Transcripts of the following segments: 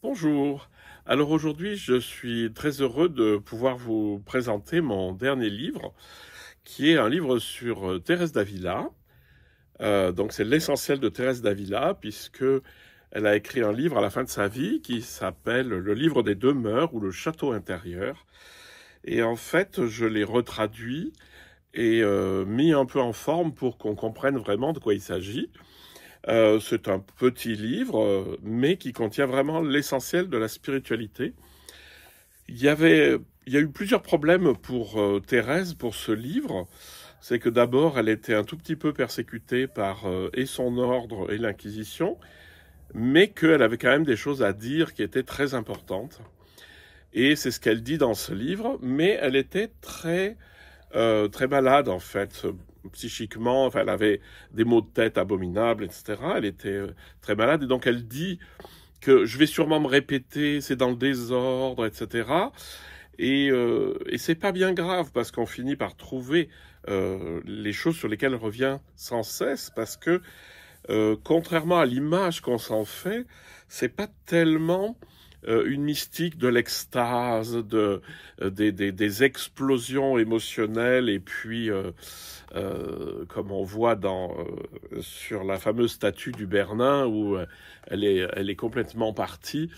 Bonjour. Alors aujourd'hui, je suis très heureux de pouvoir vous présenter mon dernier livre, qui est un livre sur Thérèse d'Avila. Donc c'est l'essentiel de Thérèse d'Avila, puisque elle a écrit un livre à la fin de sa vie qui s'appelle Le livre des demeures ou le château intérieur. Et en fait, je l'ai retraduit et mis un peu en forme pour qu'on comprenne vraiment de quoi il s'agit. C'est un petit livre, mais qui contient vraiment l'essentiel de la spiritualité. Il y avait, il y a eu plusieurs problèmes pour Thérèse pour ce livre. C'est que d'abord, elle était un tout petit peu persécutée par et son ordre et l'Inquisition, mais qu'elle avait quand même des choses à dire qui étaient très importantes. Et c'est ce qu'elle dit dans ce livre, mais elle était très malade en fait, psychiquement. Enfin, elle avait des maux de tête abominables, etc. Elle était très malade et donc elle dit que je vais sûrement me répéter, c'est dans le désordre, etc. Et c'est pas bien grave parce qu'on finit par trouver les choses sur lesquelles elle revient sans cesse parce que contrairement à l'image qu'on s'en fait, c'est pas tellement une mystique de l'extase, des explosions émotionnelles, et puis, comme on voit sur la fameuse statue du Bernin, où elle est complètement partie,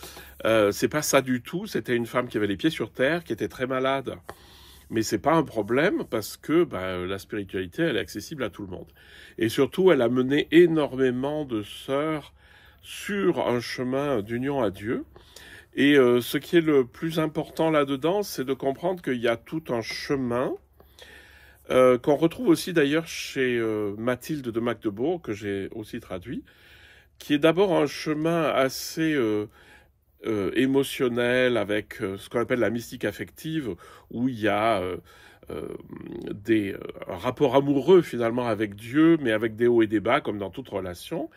c'est pas ça du tout, c'était une femme qui avait les pieds sur terre, qui était très malade. Mais c'est pas un problème parce que la spiritualité, elle est accessible à tout le monde. Et surtout, elle a mené énormément de sœurs sur un chemin d'union à Dieu. Et ce qui est le plus important là-dedans, c'est de comprendre qu'il y a tout un chemin qu'on retrouve aussi d'ailleurs chez Mathilde de Magdebourg, que j'ai aussi traduit, qui est d'abord un chemin assez émotionnel avec ce qu'on appelle la mystique affective, où il y a un rapport amoureux finalement avec Dieu, mais avec des hauts et des bas, comme dans toute relation.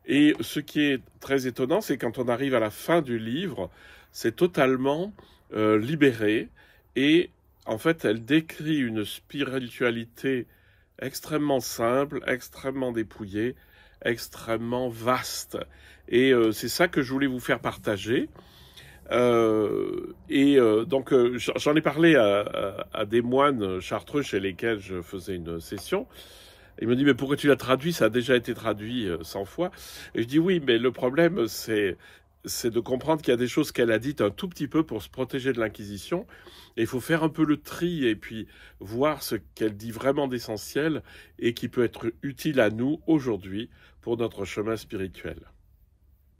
Et ce qui est très étonnant, c'est quand on arrive à la fin du livre, c'est totalement libéré. Et en fait, elle décrit une spiritualité extrêmement simple, extrêmement dépouillée, extrêmement vaste. Et c'est ça que je voulais vous faire partager. Donc, j'en ai parlé à des moines chartreux chez lesquels je faisais une session. Il me dit, mais pourquoi tu l'as traduit? Ça a déjà été traduit 100 fois. Et je dis, oui, mais le problème, c'est de comprendre qu'il y a des choses qu'elle a dites un tout petit peu pour se protéger de l'Inquisition. Et il faut faire un peu le tri et puis voir ce qu'elle dit vraiment d'essentiel et qui peut être utile à nous aujourd'hui pour notre chemin spirituel.